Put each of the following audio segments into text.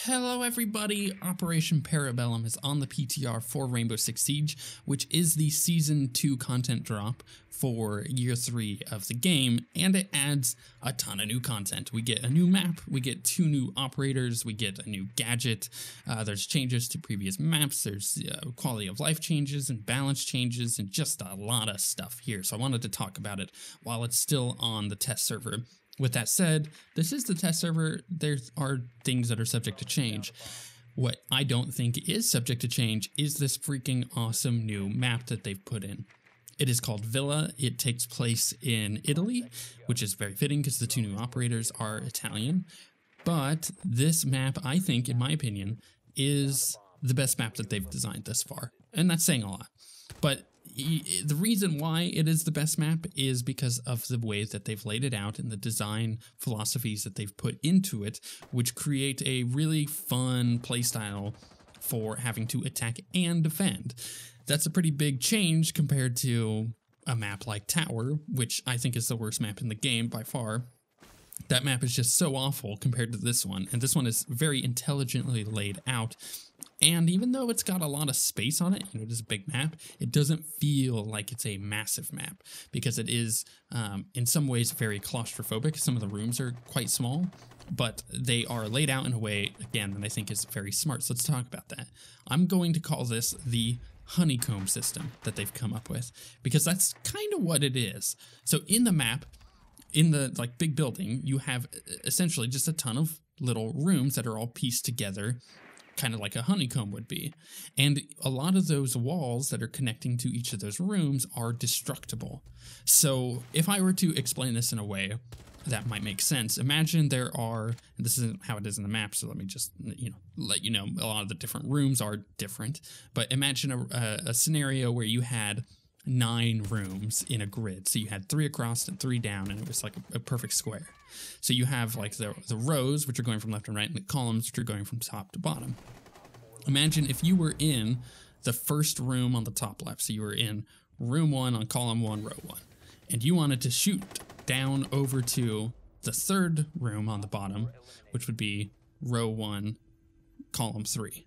Hello everybody, Operation Para Bellum is on the PTR for Rainbow Six Siege, which is the Season 2 content drop for Year 3 of the game, and it adds a ton of new content. We get a new map, we get 2 new operators, we get a new gadget, there's changes to previous maps, there's quality of life changes and balance changes, and just a lot of stuff here, so I wanted to talk about it while it's still on the test server. With that said, this is the test server. There are things that are subject to change. What I don't think is subject to change is this freaking awesome new map that they've put in. It is called Villa. It takes place in Italy, which is very fitting because the 2 new operators are Italian. But this map, I think, in my opinion, is the best map that they've designed thus far. And that's saying a lot. But the reason why it is the best map is because of the way that they've laid it out and the design philosophies that they've put into it, which create a really fun playstyle for having to attack and defend. That's a pretty big change compared to a map like Tower, which I think is the worst map in the game by far. That map is just so awful compared to this one, and this one is very intelligently laid out. And even though it's got a lot of space on it, it is a big map, it doesn't feel like it's a massive map because it is, in some ways, very claustrophobic. Some of the rooms are quite small, but they are laid out in a way, again, that I think is very smart. So let's talk about that. I'm going to call this the honeycomb system that they've come up with because that's kind of what it is. So in the map, in the big building, you have essentially just a ton of little rooms that are all pieced together, kind of like a honeycomb would be. And a lot of those walls that are connecting to each of those rooms are destructible. So if I were to explain this in a way that might make sense, imagine there are, and this isn't how it is in the map, so let me just, let you know, a lot of the different rooms are different, but imagine a scenario where you had 9 rooms in a grid. So you had 3 across and 3 down, and it was like a perfect square. So you have like the rows, which are going from left and right, and the columns, which are going from top to bottom. Imagine if you were in the first room on the top left. So you were in room 1 on column 1, row 1, and you wanted to shoot down over to the 3rd room on the bottom, which would be row 1, column 3,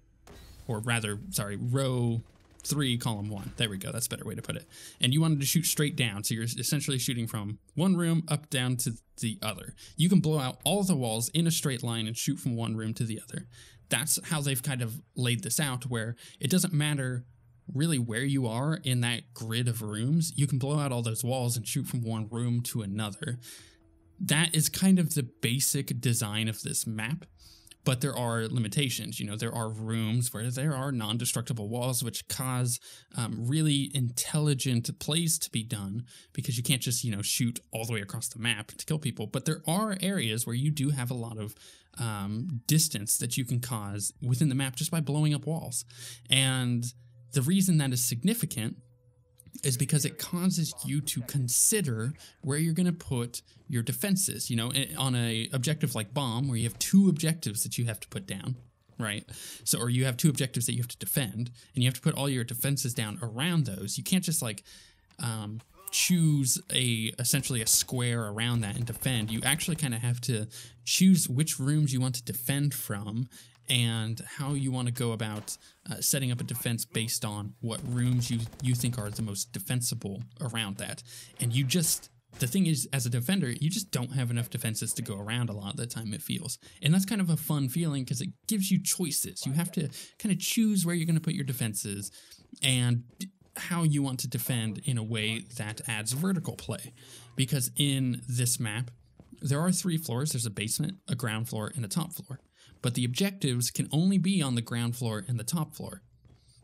or rather, sorry, row 3, column 1. There we go. That's a better way to put it. And you wanted to shoot straight down. So you're essentially shooting from one room up down to the other. You can blow out all the walls in a straight line and shoot from one room to the other. That's how they've kind of laid this out, where it doesn't matter really where you are in that grid of rooms. You can blow out all those walls and shoot from one room to another. That is kind of the basic design of this map. But there are limitations. There are rooms where there are non-destructible walls, which cause really intelligent plays to be done because you can't just, shoot all the way across the map to kill people. But there are areas where you do have a lot of distance that you can cause within the map just by blowing up walls. And the reason that is significant is because it causes you to consider where you're going to put your defenses. On a objective like bomb, where you have 2 objectives that you have to put down, right? So, or you have 2 objectives that you have to defend, and you have to put all your defenses down around those. You can't just choose essentially a square around that and defend. You actually kind of have to choose which rooms you want to defend from and how you want to go about setting up a defense based on what rooms you think are the most defensible around that. And the thing is, as a defender, you just don't have enough defenses to go around a lot of the time, it feels. And that's kind of a fun feeling because it gives you choices. You have to kind of choose where you're going to put your defenses and how you want to defend in a way that adds vertical play. Because in this map, there are 3 floors. There's a basement, a ground floor, and a top floor. But the objectives can only be on the ground floor and the top floor,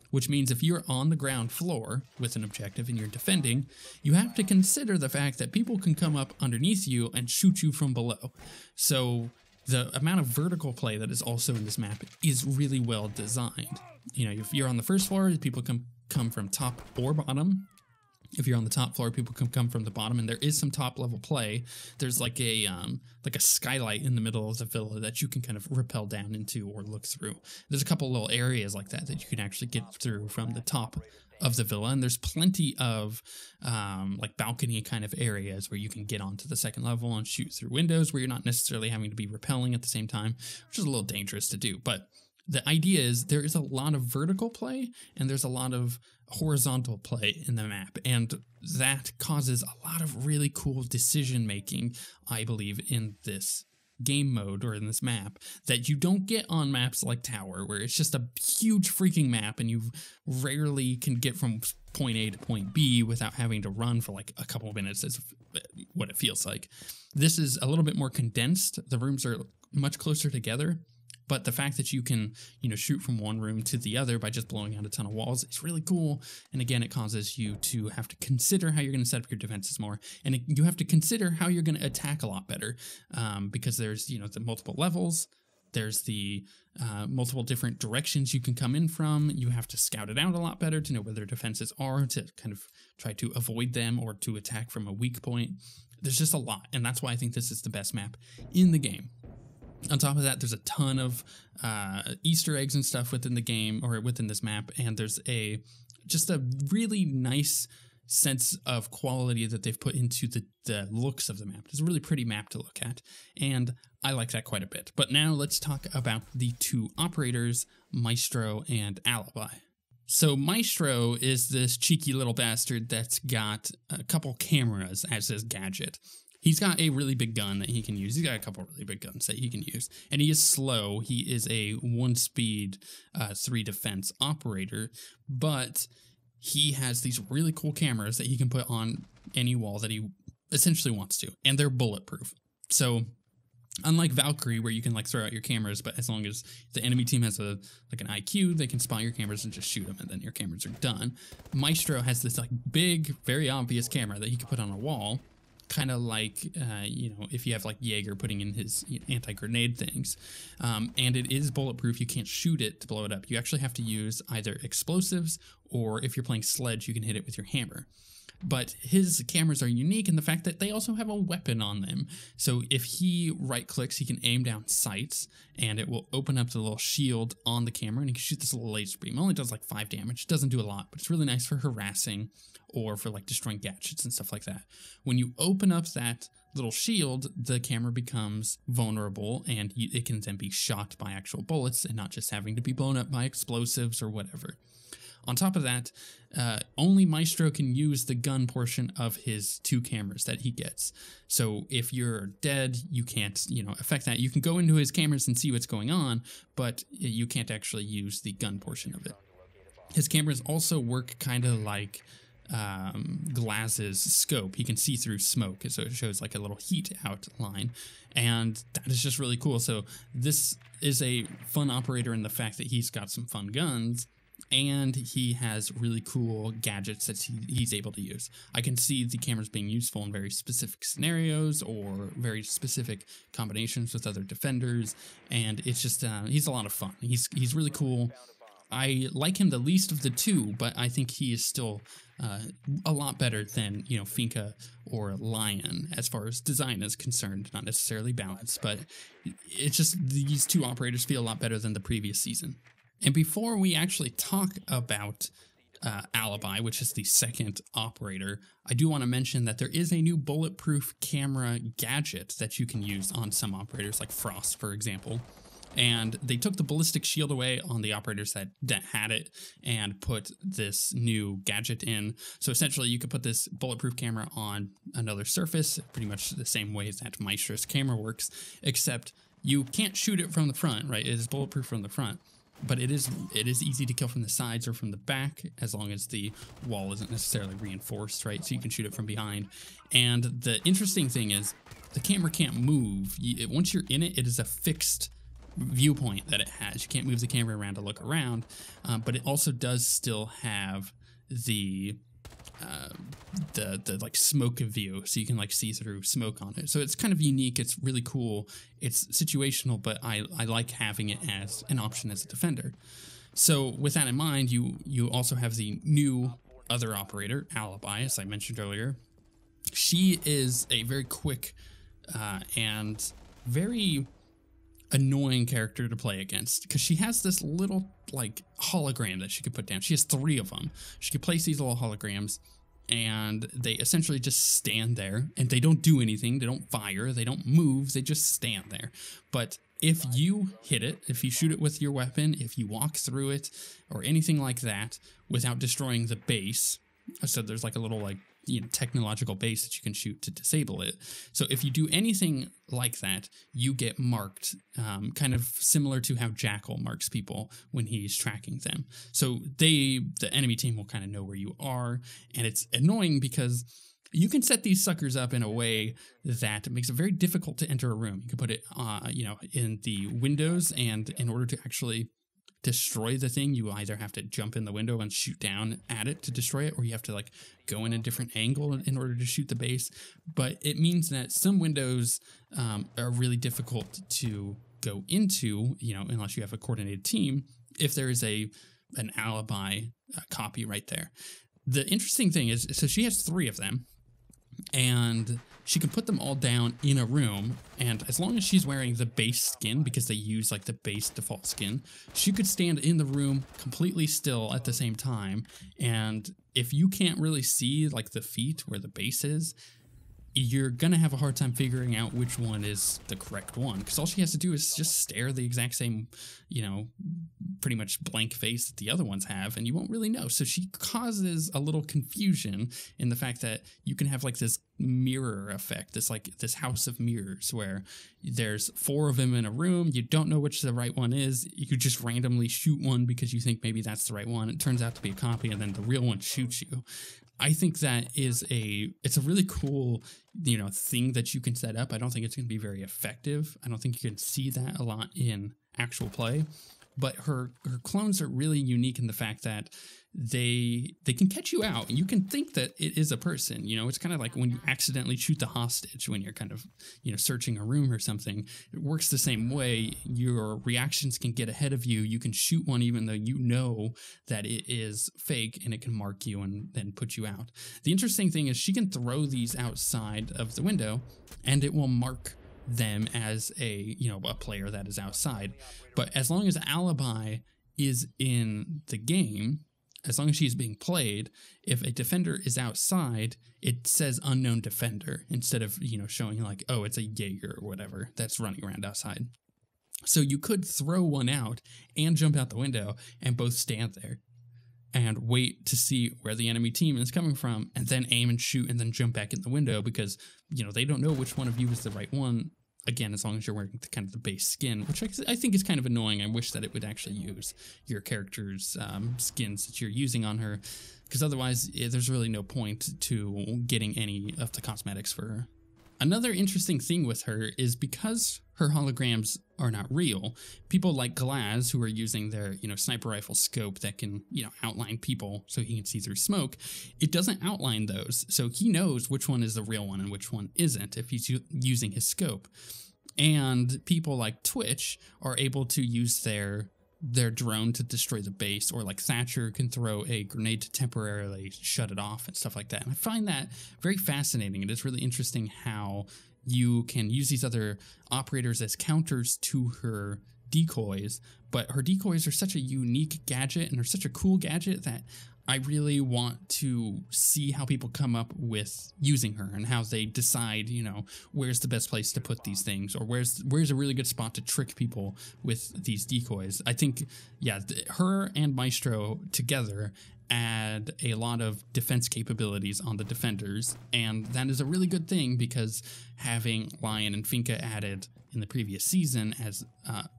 which means if you're on the ground floor with an objective and you're defending, you have to consider the fact that people can come up underneath you and shoot you from below. So the amount of vertical play that is also in this map is really well designed. If you're on the first floor, people can come from top or bottom. If you're on the top floor, people can come from the bottom, and there is some top level play. There's like a skylight in the middle of the villa that you can kind of rappel down into or look through. There's a couple little areas like that you can actually get through from the top the villa, and there's plenty of like balcony kind of areas where you can get onto the second level and shoot through windows where you're not necessarily having to be rappelling at the same time, which is a little dangerous to do. But the idea is there is a lot of vertical play and there's a lot of horizontal play in the map, and that causes a lot of really cool decision making, I believe, in this game mode or in this map that you don't get on maps like Tower, where it's just a huge freaking map and you rarely can get from point A to point B without having to run for like a couple of minutes, is what it feels like. This is a little bit more condensed. The rooms are much closer together, but the fact that you can, shoot from one room to the other by just blowing out a ton of walls is really cool. And again, it causes you to have to consider how you're going to set up your defenses more. And you have to consider how you're going to attack a lot better, because there's, the multiple levels. There's the multiple different directions you can come in from. You have to scout it out a lot better to know where their defenses are, to kind of try to avoid them or to attack from a weak point. There's just a lot. And that's why I think this is the best map in the game. On top of that, there's a ton of Easter eggs and stuff within the game, or within this map, and there's just a really nice sense of quality that they've put into the looks of the map. It's a really pretty map to look at, and I like that quite a bit. But now let's talk about the two operators, Maestro and Alibi. So Maestro is this cheeky little bastard that's got a couple cameras as his gadget. He's got a really big gun that he can use. He's got a couple really big guns that he can use. And he is slow. He is a 1-speed, 3-defense operator. But he has these really cool cameras that he can put on any wall that he essentially wants to. And they're bulletproof. So unlike Valkyrie, where you can like throw out your cameras, but as long as the enemy team has an IQ, they can spot your cameras and just shoot them, and then your cameras are done. Maestro has this like big, very obvious camera that he can put on a wall. Kind of like, if you have like Jaeger putting in his anti-grenade things. And it is bulletproof. You can't shoot it to blow it up. You actually have to use either explosives, or if you're playing Sledge, you can hit it with your hammer. But his cameras are unique in the fact that they also have a weapon on them. So if he right-clicks, he can aim down sights, and it will open up the little shield on the camera, and he can shoot this little laser beam. It only does like 5 damage. It doesn't do a lot, but it's really nice for harassing or for like destroying gadgets and stuff like that. When you open up that little shield, the camera becomes vulnerable, and it can then be shot by actual bullets and not just having to be blown up by explosives or whatever. On top of that, only Maestro can use the gun portion of his 2 cameras that he gets. So if you're dead, you can't, affect that. You can go into his cameras and see what's going on, but you can't actually use the gun portion of it. His cameras also work kind of like Glaz's scope. He can see through smoke, so it shows like a little heat outline, and that is just really cool. So this is a fun operator in the fact that he's got some fun guns, and he has really cool gadgets that he's able to use. I can see the cameras being useful in very specific scenarios or very specific combinations with other defenders, and it's just he's a lot of fun. He's really cool. I like him the least of the 2, but I think he is still a lot better than, Finka or Lion as far as design is concerned. Not necessarily balanced, but it's just these 2 operators feel a lot better than the previous season. And before we actually talk about Alibi, which is the second operator, I do want to mention that there is a new bulletproof camera gadget that you can use on some operators, like Frost, for example. And they took the ballistic shield away on the operators that had it and put this new gadget in. So essentially, you could put this bulletproof camera on another surface, pretty much the same way that Maestro's camera works, except you can't shoot it from the front, right? It is bulletproof from the front, but it is easy to kill from the sides or from the back, as long as the wall isn't necessarily reinforced, right? So you can shoot it from behind. And the interesting thing is the camera can't move. Once you're in it, it is a fixed viewpoint that it has. You can't move the camera around to look around, but it also does still have the like smoke view, so you can like see through smoke on it. So it's kind of unique. It's really cool. It's situational, but I like having it as an option as a defender. So with that in mind, you also have the new other operator, Alibi, as I mentioned earlier. She is a very quick and very annoying character to play against because she has this little like hologram that she could put down. She has 3 of them. She could place these little holograms and they essentially just stand there and they don't do anything. They don't fire. They don't move. They just stand there. But if you hit it, if you shoot it with your weapon, if you walk through it or anything like that without destroying the base, so there's like a little like, you know, technological base that you can shoot to disable it. So if you do anything like that, you get marked, kind of similar to how Jackal marks people when he's tracking them. So the enemy team will kind of know where you are, and it's annoying because you can set these suckers up in a way that makes it very difficult to enter a room. You can put it, you know, in the windows, and in order to actually destroy the thing, you either have to jump in the window and shoot down at it to destroy it, or you have to like go in a different angle in order to shoot the base. But it means that some windows are really difficult to go into, you know, unless you have a coordinated team, if there is an alibi copy right there. The interesting thing is, so she has 3 of them, and she can put them all down in a room, and as long as she's wearing the base skin, because they use like the base default skin, she could stand in the room completely still at the same time. And if you can't really see like the feet where the base is, you're gonna have a hard time figuring out which one is the correct one, because all she has to do is just stare the exact same, you know, pretty much blank face that the other ones have, and you won't really know. So she causes a little confusion in the fact that you can have like this mirror effect, this house of mirrors where there's 4 of them in a room. You don't know which the right one is. You could just randomly shoot one because you think maybe that's the right one. It turns out to be a copy, and then the real one shoots you. I think that it's a really cool, you know, thing that you can set up. I don't think it's going to be very effective. I don't think you can see that a lot in actual play, but her clones are really unique in the fact that they can catch you out, and you can think that it is a person. You know, it's kind of like when you accidentally shoot the hostage when you're kind of, you know, searching a room or something. It works the same way. Your reactions can get ahead of you. You can shoot one even though you know that it is fake, and it can mark you and then put you out. The interesting thing is she can throw these outside of the window, and it will mark them as a player that is outside. But as long as alibi is in the game, as long as she's being played, if a defender is outside, it says unknown defender instead of, you know, showing like, oh, it's a Jaeger or whatever that's running around outside. So you could throw one out and jump out the window and both stand there and wait to see where the enemy team is coming from, and then aim and shoot and then jump back in the window because, you know, they don't know which one of you is the right one. Again, as long as you're wearing kind of the base skin, which I think is kind of annoying. I wish that it would actually use your character's skins that you're using on her, because otherwise there's really no point to getting any of the cosmetics for her. Another interesting thing with her is because her holograms are not real, people like Glaz, who are using their, you know, sniper rifle scope that can, you know, outline people so he can see through smoke, it doesn't outline those. So he knows which one is the real one and which one isn't if he's using his scope. And people like Twitch are able to use their drone to destroy the base, or like Thatcher can throw a grenade to temporarily shut it off and stuff like that. And I find that very fascinating. It is really interesting how you can use these other operators as counters to her decoys, but her decoys are such a unique gadget and are such a cool gadget that I really want to see how people come up with using her and how they decide, you know, where's the best place to put these things, or where's a really good spot to trick people with these decoys. I think, yeah, her and Maestro together add a lot of defense capabilities on the defenders, and that is a really good thing because having Lion and Finka added in the previous season as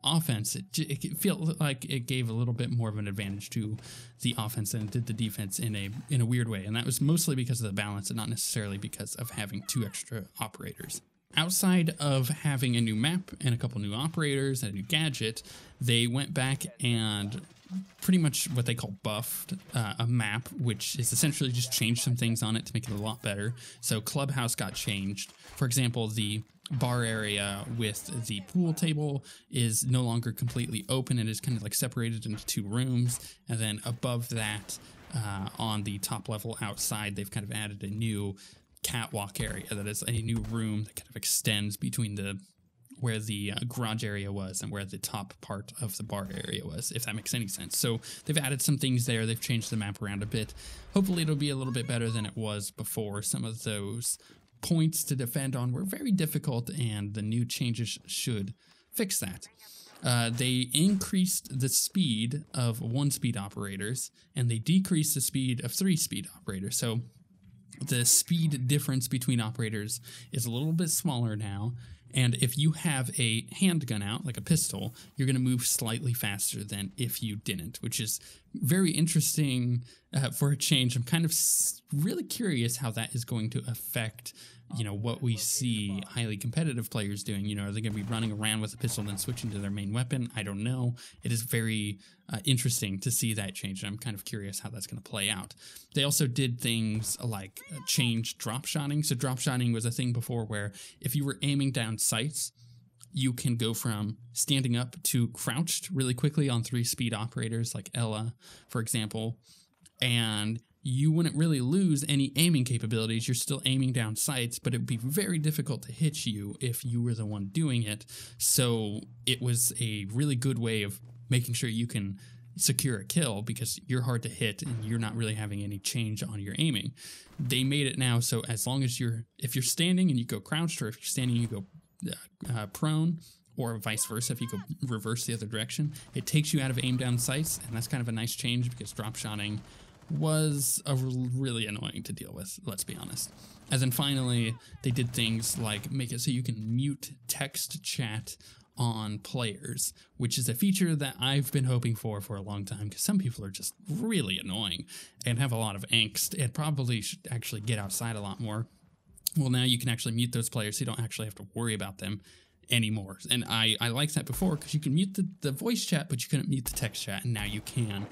offense, it felt like it gave a little bit more of an advantage to the offense than it did the defense in a weird way, and that was mostly because of the balance and not necessarily because of having 2 extra operators. Outside of having a new map and a couple new operators and a new gadget, they went back and pretty much what they call buffed a map, which is essentially just changed some things on it to make it a lot better. So Clubhouse got changed. For example, the bar area with the pool table is no longer completely open. It is kind of like separated into 2 rooms. And then above that, on the top level outside, they've kind of added a new catwalk area that is a new room that kind of extends between the where the garage area was and where the top part of the bar area was, if that makes any sense. So they've added some things there. They've changed the map around a bit. Hopefully it'll be a little bit better than it was before. Some of those points to defend on were very difficult, and the new changes should fix that. They increased the speed of 1-speed operators, and they decreased the speed of 3-speed operators. So the speed difference between operators is a little bit smaller now, and if you have a handgun out, like a pistol, you're going to move slightly faster than if you didn't, which is very interesting for a change. I'm kind of really curious how that is going to affect, you know, what we see highly competitive players doing. You know, are they going to be running around with a pistol and then switching to their main weapon? I don't know. It is very interesting to see that change, and I'm kind of curious how that's going to play out. They also did things like change drop shotting. So drop shotting was a thing before where if you were aiming down sights, you can go from standing up to crouched really quickly on 3-speed operators like Ella, for example, and you wouldn't really lose any aiming capabilities. You're still aiming down sights, but it would be very difficult to hit you if you were the one doing it. So it was a really good way of making sure you can secure a kill because you're hard to hit and you're not really having any change on your aiming. They made it now so as long as if you're standing and you go crouched, or if you're standing and you go prone, or vice versa, if you go reverse the other direction, it takes you out of aim down sights, and that's kind of a nice change because drop shotting was really annoying to deal with, let's be honest. And then finally, they did things like make it so you can mute text chat on players, which is a feature that I've been hoping for a long time, because some people are just really annoying and have a lot of angst and probably should actually get outside a lot more. Well, now you can actually mute those players so you don't actually have to worry about them anymore. And I liked that before because you can mute the voice chat, but you couldn't mute the text chat, and now you can.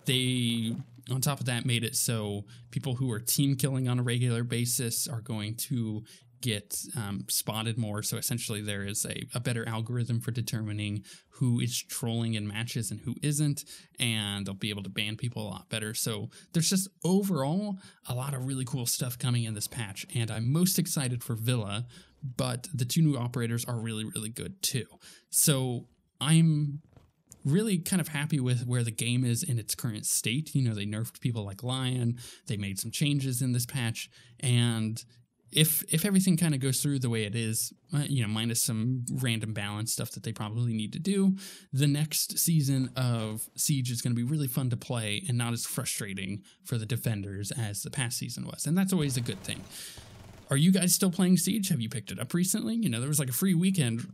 They, on top of that, made it so people who are team killing on a regular basis are going to get spotted more. So essentially there is a better algorithm for determining who is trolling in matches and who isn't, and they'll be able to ban people a lot better. So there's just overall a lot of really cool stuff coming in this patch, and I'm most excited for Villa, but the 2 new operators are really, really good too. So I'm really kind of happy with where the game is in its current state. You know, they nerfed people like Lion, they made some changes in this patch, and if everything kind of goes through the way it is, you know, minus some random balance stuff that they probably need to do, the next season of Siege is going to be really fun to play and not as frustrating for the defenders as the past season was. And that's always a good thing. Are you guys still playing Siege? Have you picked it up recently? You know, there was like a free weekend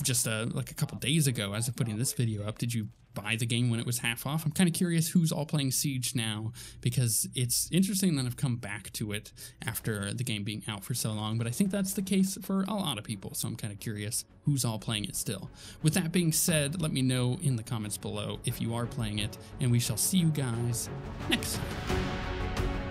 just like a couple days ago as of putting this video up. Did you buy the game when it was half off? I'm kind of curious who's all playing Siege now, because it's interesting that I've come back to it after the game being out for so long, but I think that's the case for a lot of people, so I'm kind of curious who's all playing it still. With that being said, let me know in the comments below if you are playing it, and we shall see you guys next time.